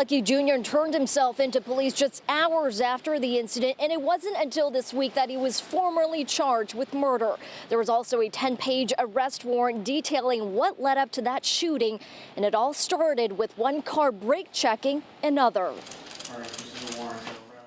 Lucky Jr. turned himself into police just hours after the incident, and it wasn't until this week that he was formally charged with murder. There was also a 10-page arrest warrant detailing what led up to that shooting, and it all started with one car brake checking another.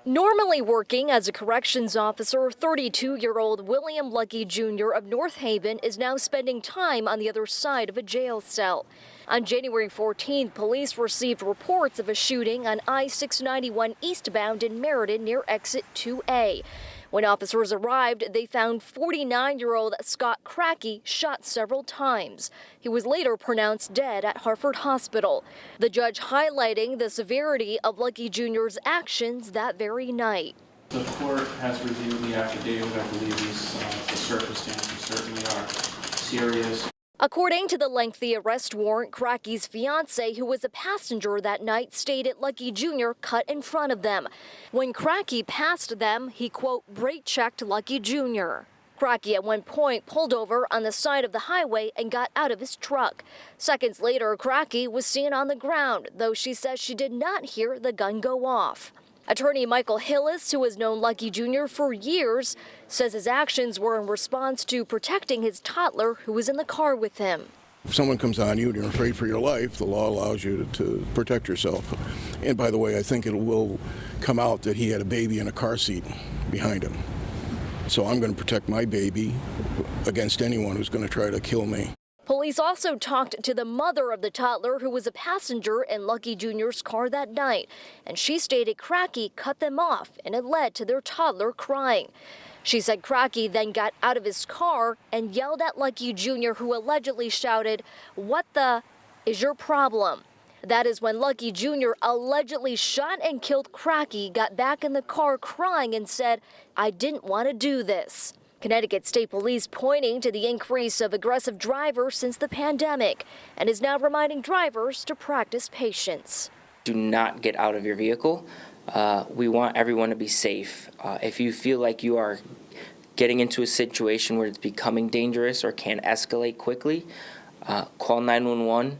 Normally working as a corrections officer, 32-year-old William Lucky Jr. of North Haven is now spending time on the other side of a jail cell. On January 14th, police received reports of a shooting on I-691 eastbound in Meriden near exit 2A. When officers arrived, they found 49-year-old Scott Cracky shot several times. He was later pronounced dead at Hartford Hospital. The judge highlighting the severity of Lucky Jr.'s actions that very night. The court has reviewed the affidavit. I believe the circumstances certainly are serious. According to the lengthy arrest warrant, Cracky's fiancée, who was a passenger that night, stated Lucky Jr. cut in front of them. When Cracky passed them, he, quote, brake checked Lucky Jr. Cracky at one point pulled over on the side of the highway and got out of his truck. Seconds later, Cracky was seen on the ground, though she says she did not hear the gun go off. Attorney Michael Hillis, who has known Lucky Jr. for years, says his actions were in response to protecting his toddler who was in the car with him. If someone comes on you and you're afraid for your life, the law allows you to protect yourself. And by the way, I think it will come out that he had a baby in a car seat behind him. So I'm going to protect my baby against anyone who's going to try to kill me. Police also talked to the mother of the toddler who was a passenger in Lucky Jr.'s car that night, and she stated Cracky cut them off and it led to their toddler crying. She said Cracky then got out of his car and yelled at Lucky Jr., who allegedly shouted, "What the is your problem?" That is when Lucky Jr. allegedly shot and killed Cracky, got back in the car crying and said, "I didn't want to do this." Connecticut State Police pointing to the increase of aggressive drivers since the pandemic and is now reminding drivers to practice patience. Do not get out of your vehicle. We want everyone to be safe. If you feel like you are getting into a situation where it's becoming dangerous or can escalate quickly, call 911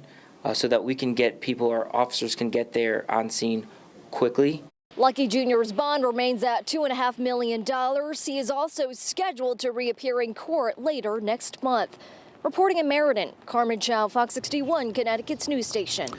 so that we can get people, our officers can get there on scene quickly. Lucky Jr.'s bond remains at $2.5 million. He is also scheduled to reappear in court later next month. Reporting in Meriden, Carmen Chow, Fox 61, Connecticut's news station.